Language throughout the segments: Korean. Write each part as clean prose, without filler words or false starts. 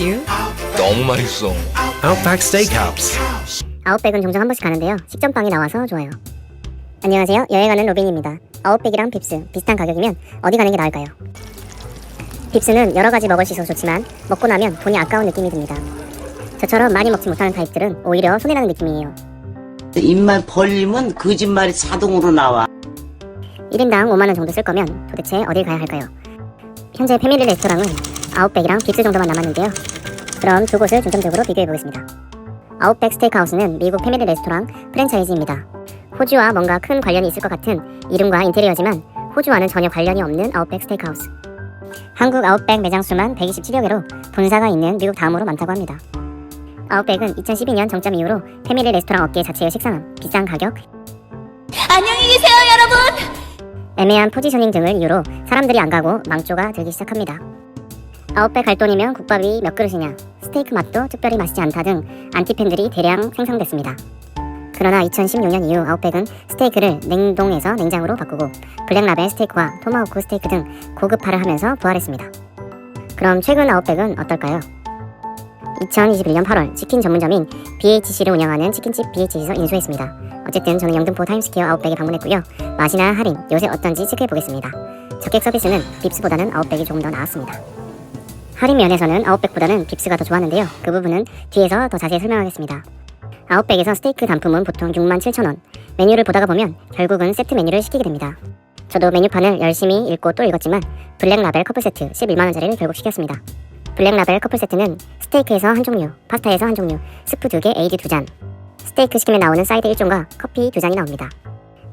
you? 너무 맛있어. Outback Steakhouse. 아웃백은 종종 한 번씩 가는데요. 식전빵이 나와서 좋아요. 안녕하세요. 여행하는 로빈입니다. 아웃백이랑 빕스 비슷한 가격이면 어디 가는 게 나을까요? 빕스는 여러 가지 먹을 수 있어서 좋지만 먹고 나면 돈이 아까운 느낌이 듭니다. 저처럼 많이 먹지 못하는 타입들은 오히려 손해라는 느낌이에요. 입만 벌리면 거짓말이 자동으로 나와. 1인당 5만원 정도 쓸 거면 도대체 어딜 가야 할까요? 현재 패밀리 레스토랑은 아웃백이랑 빕스 정도만 남았는데요. 그럼 두 곳을 중점적으로 비교해보겠습니다. 아웃백 스테이크하우스는 미국 패밀리 레스토랑 프랜차이즈입니다. 호주와 뭔가 큰 관련이 있을 것 같은 이름과 인테리어지만 호주와는 전혀 관련이 없는 아웃백 스테이크하우스. 한국 아웃백 매장 수만 127여 개로 본사가 있는 미국 다음으로 많다고 합니다. 아웃백은 2012년 정점 이후로 패밀리 레스토랑 업계 자체의 식상함, 비싼 가격, 안녕히 계세요, 여러분! 애매한 포지셔닝 등을 이유로 사람들이 안 가고 망조가 들기 시작합니다. 아웃백 갈 돈이면 국밥이 몇 그릇이냐, 스테이크 맛도 특별히 맛있지 않다 등 안티팬들이 대량 생성됐습니다. 그러나 2016년 이후 아웃백은 스테이크를 냉동에서 냉장으로 바꾸고 블랙라벨 스테이크와 토마호크 스테이크 등 고급화를 하면서 부활했습니다. 그럼 최근 아웃백은 어떨까요? 2021년 8월 치킨 전문점인 BHC를 운영하는 치킨집 BHC에서 인수했습니다. 어쨌든 저는 영등포 타임스퀘어 아웃백에 방문했고요. 맛이나 할인, 요새 어떤지 체크해보겠습니다. 적객 서비스는 빕스보다는 아웃백이 조금 더 나았습니다. 할인 면에서는 아웃백보다는 빕스가 더 좋았는데요. 그 부분은 뒤에서 더 자세히 설명하겠습니다. 아웃백에서 스테이크 단품은 보통 67,000원, 메뉴를 보다가 보면 결국은 세트 메뉴를 시키게 됩니다. 저도 메뉴판을 열심히 읽고 또 읽었지만 블랙라벨 커플 세트 11만원짜리를 결국 시켰습니다. 블랙라벨 커플 세트는 스테이크에서 한 종류, 파스타에서 한 종류, 스프 2개, 에이드 2잔, 스테이크 시키면 나오는 사이드 1종과 커피 2잔이 나옵니다.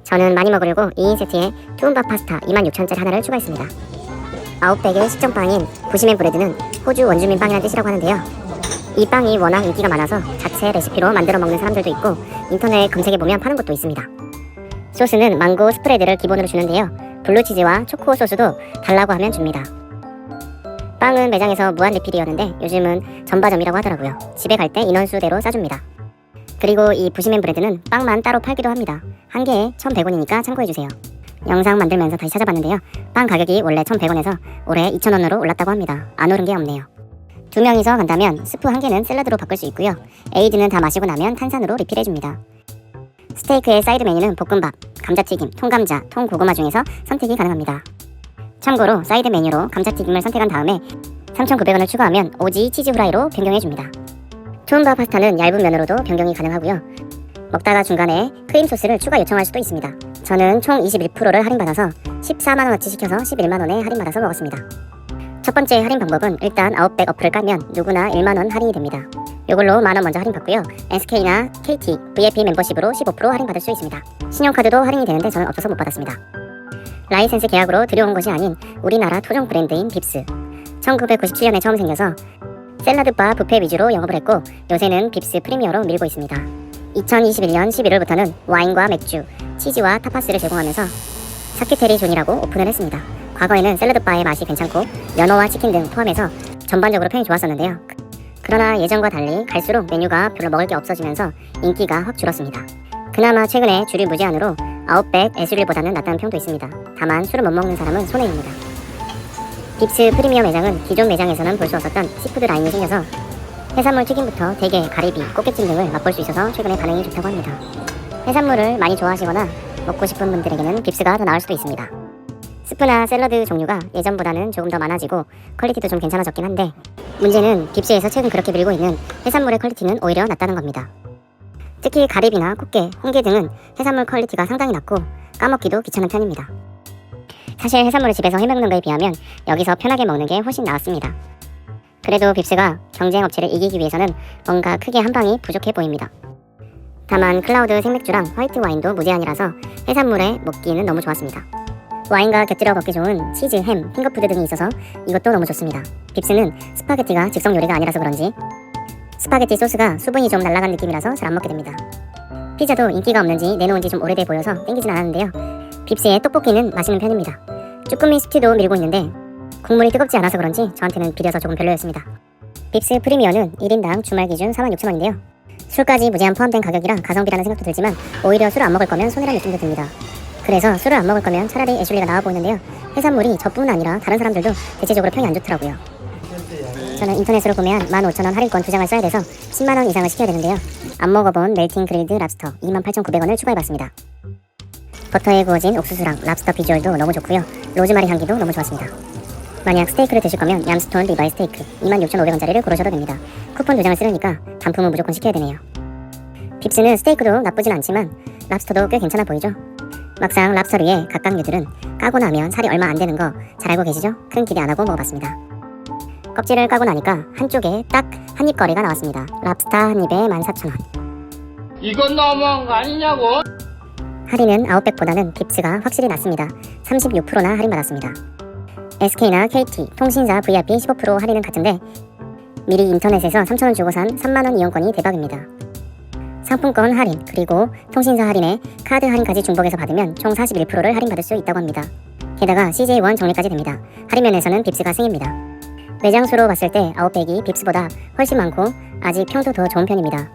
저는 많이 먹으려고 2인 세트에 투움밥 파스타 26,000원짜리 하나를 추가했습니다. 아웃백의 식전빵인 부시맨 브레드는 호주 원주민 빵이라는 뜻이라고 하는데요. 이 빵이 워낙 인기가 많아서 자체 레시피로 만들어 먹는 사람들도 있고 인터넷 검색해보면 파는 곳도 있습니다. 소스는 망고 스프레드를 기본으로 주는데요. 블루치즈와 초코 소스도 달라고 하면 줍니다. 빵은 매장에서 무한 리필이었는데 요즘은 전바점이라고 하더라고요. 집에 갈 때 인원수대로 싸줍니다. 그리고 이 부시맨 브레드는 빵만 따로 팔기도 합니다. 한 개에 1,100원이니까 참고해주세요. 영상 만들면서 다시 찾아봤는데요. 빵 가격이 원래 1,100원에서 올해 2,000원으로 올랐다고 합니다. 안 오른 게 없네요. 2명이서 간다면 스프 한 개는 샐러드로 바꿀 수 있고요. 에이드는 다 마시고 나면 탄산으로 리필해줍니다. 스테이크의 사이드 메뉴는 볶음밥, 감자튀김, 통감자, 통고구마 중에서 선택이 가능합니다. 참고로 사이드 메뉴로 감자튀김을 선택한 다음에 3,900원을 추가하면 오지 치즈 후라이로 변경해줍니다. 투움밥 파스타는 얇은 면으로도 변경이 가능하고요. 먹다가 중간에 크림 소스를 추가 요청할 수도 있습니다. 저는 총 21%를 할인받아서 14만원어치 시켜서 11만원에 할인받아서 먹었습니다. 첫 번째 할인 방법은 일단 아웃백 어플을 깔면 누구나 1만원 할인이 됩니다. 이걸로 만원 먼저 할인받고요. SK나 KT, VIP 멤버십으로 15% 할인받을 수 있습니다. 신용카드도 할인이 되는데 저는 없어서 못 받았습니다. 라이센스 계약으로 들여온 것이 아닌 우리나라 토종 브랜드인 빕스. 1997년에 처음 생겨서 샐러드바 뷔페 위주로 영업을 했고 요새는 빕스 프리미어로 밀고 있습니다. 2021년 11월부터는 와인과 맥주, 치즈와 타파스를 제공하면서 사키테리 존이라고 오픈을 했습니다. 과거에는 샐러드바의 맛이 괜찮고 연어와 치킨 등 포함해서 전반적으로 평이 좋았었는데요. 그러나 예전과 달리 갈수록 메뉴가 별로 먹을 게 없어지면서 인기가 확 줄었습니다. 그나마 최근에 주류 무제한으로 아웃백 에스릴보다는 낫다는 평도 있습니다. 다만 술을 못 먹는 사람은 손해입니다. 빕스 프리미엄 매장은 기존 매장에서는 볼 수 없었던 시푸드 라인이 생겨서 해산물 튀김부터 대게, 가리비, 꽃게찜 등을 맛볼 수 있어서 최근에 반응이 좋다고 합니다. 해산물을 많이 좋아하시거나 먹고 싶은 분들에게는 빕스가 더 나을 수도 있습니다. 스프나 샐러드 종류가 예전보다는 조금 더 많아지고 퀄리티도 좀 괜찮아졌긴 한데 문제는 빕스에서 최근 그렇게 밀고 있는 해산물의 퀄리티는 오히려 낮다는 겁니다. 특히 가리비나 꽃게, 홍게 등은 해산물 퀄리티가 상당히 낮고 까먹기도 귀찮은 편입니다. 사실 해산물을 집에서 해먹는 거에 비하면 여기서 편하게 먹는 게 훨씬 나았습니다. 그래도 빕스가 경쟁 업체를 이기기 위해서는 뭔가 크게 한 방이 부족해 보입니다. 다만 클라우드 생맥주랑 화이트 와인도 무제한이라서 해산물에 먹기는 너무 좋았습니다. 와인과 곁들여 먹기 좋은 치즈, 햄, 핑거푸드 등이 있어서 이것도 너무 좋습니다. 빕스는 스파게티가 즉석 요리가 아니라서 그런지 스파게티 소스가 수분이 좀 날아간 느낌이라서 잘 안 먹게 됩니다. 피자도 인기가 없는지 내놓은 지 좀 오래돼 보여서 땡기진 않았는데요. 빕스의 떡볶이는 맛있는 편입니다. 쭈꾸미 스튜도 밀고 있는데 국물이 뜨겁지 않아서 그런지 저한테는 비려서 조금 별로였습니다. 빕스 프리미어는 1인당 주말 기준 46,000원인데요. 술까지 무제한 포함된 가격이라 가성비라는 생각도 들지만 오히려 술을 안 먹을 거면 손해라는 느낌도 듭니다. 그래서 술을 안 먹을 거면 차라리 애슐리가 나아 보이는데요. 해산물이 저뿐 아니라 다른 사람들도 대체적으로 평이 안 좋더라고요. 저는 인터넷으로 구매한 15,000원 할인권 2장을 써야 돼서 10만원 이상을 시켜야 되는데요. 안 먹어본 멜팅 그릴드 랍스터 28,900원을 추가해봤습니다. 버터에 구워진 옥수수랑 랍스터 비주얼도 너무 좋고요. 로즈마리 향기도 너무 좋았습니다. 만약 스테이크를 드실 거면 얌스톤 리바이 스테이크 26,500원짜리를 고르셔도 됩니다. 쿠폰 2장을 쓰려니까 단품은 무조건 시켜야 되네요. 빕스는 스테이크도 나쁘진 않지만 랍스터도 꽤 괜찮아 보이죠? 막상 랍스터류의 각각류들은 까고 나면 살이 얼마 안 되는 거 잘 알고 계시죠? 큰 기대 안 하고 먹어봤습니다. 껍질을 까고 나니까 한쪽에 딱 한 입 거리가 나왔습니다. 랍스터 한 입에 14,000원. 이건 너무한 거 아니냐고? 할인은 아웃백보다는 빕스가 확실히 낫습니다. 36%나 할인받았습니다. SK나 KT, 통신사 VIP 15% 할인은 같은데 미리 인터넷에서 3,000원 주고 산 3만원 이용권이 대박입니다. 상품권 할인 그리고 통신사 할인에 카드 할인까지 중복해서 받으면 총 41%를 할인받을 수 있다고 합니다. 게다가 CJ1 정리까지 됩니다. 할인 면에서는 빕스가 승입니다. 매장 수로 봤을 때 아웃백이 빕스보다 훨씬 많고 아직 평도 더 좋은 편입니다.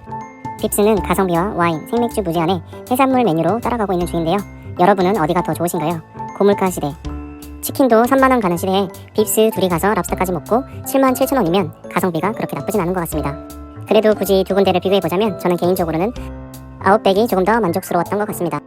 빕스는 가성비와 와인, 생맥주 무제한에 해산물 메뉴로 따라가고 있는 중인데요. 여러분은 어디가 더 좋으신가요? 고물가 시대. 치킨도 3만원 가는 시대에 빕스 둘이 가서 랍스터까지 먹고 77,000원이면 가성비가 그렇게 나쁘진 않은 것 같습니다. 그래도 굳이 두 군데를 비교해보자면 저는 개인적으로는 아웃백이 조금 더 만족스러웠던 것 같습니다.